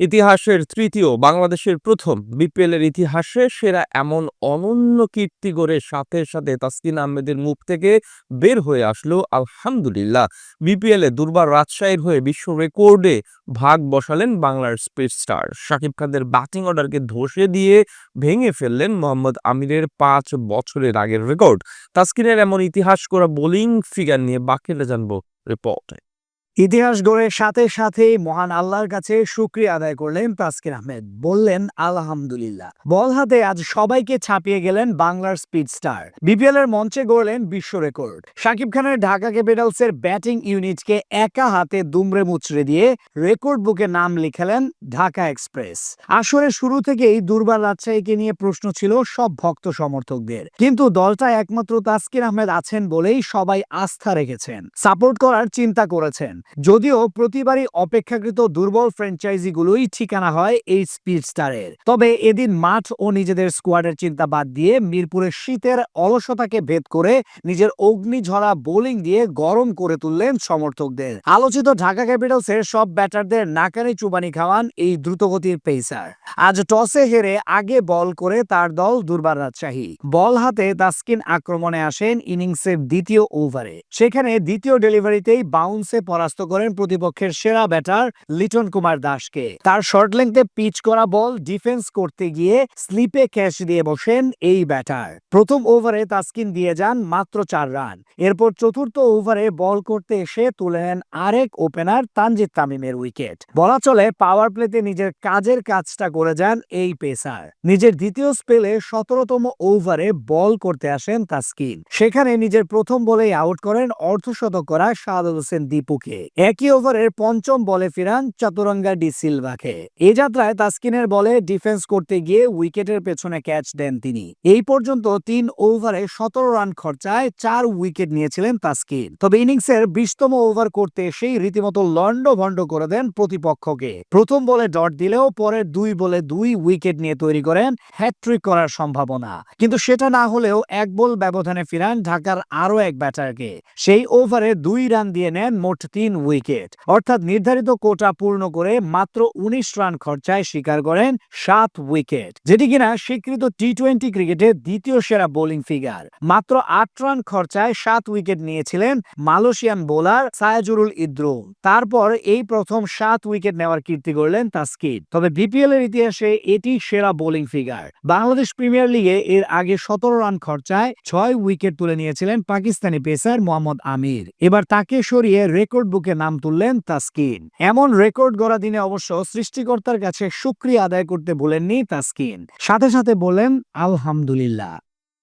ইতিহাসের তৃতীয় বাংলাদেশের প্রথম বিপিএলের ইতিহাসে সেরা এমন অনন্য কীর্তি গড়ে সাথে তাসকিন আহমেদের মুখ থেকে বের হয়ে আসলো আলহামদুলিল্লাহ। বিপিএলে দুর্বার রাজশাহীর হয়ে বিশ্ব রেকর্ডে ভাগ বসালেন বাংলার স্পিড স্টার। শাকিব খানের ব্যাটিং অর্ডারকে ধসে দিয়ে ভেঙে ফেললেন মোহাম্মদ আমিরের 5 বছরের আগের রেকর্ড। তাসকিনের এমন ইতিহাস করা বোলিং ফিগার নিয়ে বাকিটা জানবো রিপোর্টে। ইতিহাস গড়ে সাথেই মহান আল্লাহর কাছে শুকরিয়া আদায় করলেন তাসকিন আহমেদ। বললেন আলহামদুলিল্লাহ। বল হাতে আজ সবাইকে ছাপিয়ে গেলেন বাংলার স্পিড স্টার। বিপিএল এর মঞ্চে গড়লেন বিশ্ব রেকর্ড। শাকিব খানের ঢাকা ক্যাপিটালসের ব্যাটিং ইউনিটকে একা হাতে দুমড়ে মুচড়ে দিয়ে রেকর্ড বুকে নাম লিখালেন ঢাকা এক্সপ্রেস। আসরের শুরু থেকেই দুর্বার রাজশাহীকে নিয়ে প্রশ্ন ছিল সব ভক্ত সমর্থকদের, কিন্তু দলটা একমাত্র তাসকিন আহমেদ আছেন বলেই সবাই আস্থা রেখেছেন, সাপোর্ট করার চিন্তা করেছেন। যদিও প্রতিবারই অপেক্ষাকৃত দুর্বল ফ্র্যাঞ্চাইজিগুলোই ঠিকানা হয় এই স্পিড স্টারের, তবে এদিন মাঠ ও নিজেদের স্কোয়াডের চিন্তা বাদ দিয়ে মিরপুরের শীতের অলসতাকে ভেদ করে নিজের অগ্নিঝরা বোলিং দিয়ে গরম করে তুললেন সমর্থকদের। আলোচিত ঢাকা ক্যাপিটালসের সব ব্যাটারদের নাকানি চুবানি খাওয়ান এই দ্রুতগতির পেসার। আজ টসে হেরে আগে বল করে তার দল দুর্বার রাজশাহী। বল হাতে তাসকিন আক্রমণে আসেন ইনিংসের দ্বিতীয় ওভারে। সেখানে দ্বিতীয় ডেলিভারিতেই বাউন্সে পরাস্ত করেন প্রতিপক্ষের সেরা ব্যাটার লিটন কুমার দাসকে। তার শর্ট লেংথে পিচ করা বল ডিফেন্স করতে গিয়ে স্লিপে ক্যাচ দিয়ে বসেন এই ব্যাটার। প্রথম ওভারে তাসকিন দিয়ে যান মাত্র 4 রান। এরপর চতুর্থ ওভারে বল করতে এসে তুলে নেন আরেক ওপেনার তানজিদ তামিমের উইকেট। বলা চলে পাওয়ার প্লেতে নিজের কাজের কাজটা করে যান এই পেসার। নিজের দ্বিতীয় স্পেলে 17তম ওভারে বল করতে আসেন তাসকিন। সেখানে নিজের প্রথম বলেই আউট করেন অর্ধশতক করা শাহাদাত হোসেন দীপুকে। একই ওভারের পঞ্চম বলে ফিরান চতুরঙ্গা ডি সিলভাকে। এ যাত্রায় তাসকিনের বলে ডিফেন্স করতে গিয়ে উইকেটের পেছনে ক্যাচ দেন তিনি। এই পর্যন্ত 3 ওভারে 17 রান খরচায় 4 উইকেট নিয়েছিলেন তাসকিন। তবে ইনিংসের 20তম ওভার করতে এসেই রীতিমতো লন্ডভন্ড করে দেন প্রতিপক্ষকে। প্রথম বলে ডট দিলেও পরের 2 বলে 2 উইকেট নিয়ে তৈরি করেন হ্যাট্রিক করার সম্ভাবনা। কিন্তু সেটা না হলেও 1 বল ব্যবধানে ফিরান ঢাকার আরো এক ব্যাটারকে। সেই ওভারে 2 রান দিয়ে নেন মোট 3 উইকেট, অর্থাৎ নির্ধারিত কোটা পূর্ণ করে মাত্র 19 রান খরচায় শিকার করেন 7 উইকেট, যেটি কিনা স্বীকৃত টি-20 ক্রিকেটের দ্বিতীয় সেরা বোলিং ফিগার। মাত্র 8 রান খরচায় 7 উইকেট নিয়েছিলেন মালয়েশিয়ান বোলার সায়াজুরুল ইদ্রুম। তারপর এই প্রথম 7 উইকেট নেওয়ার কীর্তি গড়লেন তাসকিন। তবে বিপিএল এর ইতিহাসে এটি সেরা বোলিং ফিগার। বাংলাদেশ প্রিমিয়ার লিগে এর আগে 17 রান খরচায় 6 উইকেট তুলে নিয়েছিলেন পাকিস্তানি পেসার মোহাম্মদ আমির। এবার তাকে সরিয়ে রেকর্ড বুকে নাম তুললেন তাসকিন। এমন রেকর্ড গড়া দিনে অবশ্য সৃষ্টিকর্তার কাছে শুকরিয়া আদায় করতে ভুলেননি তাসকিন। সাথে বলেন আলহামদুলিল্লাহ।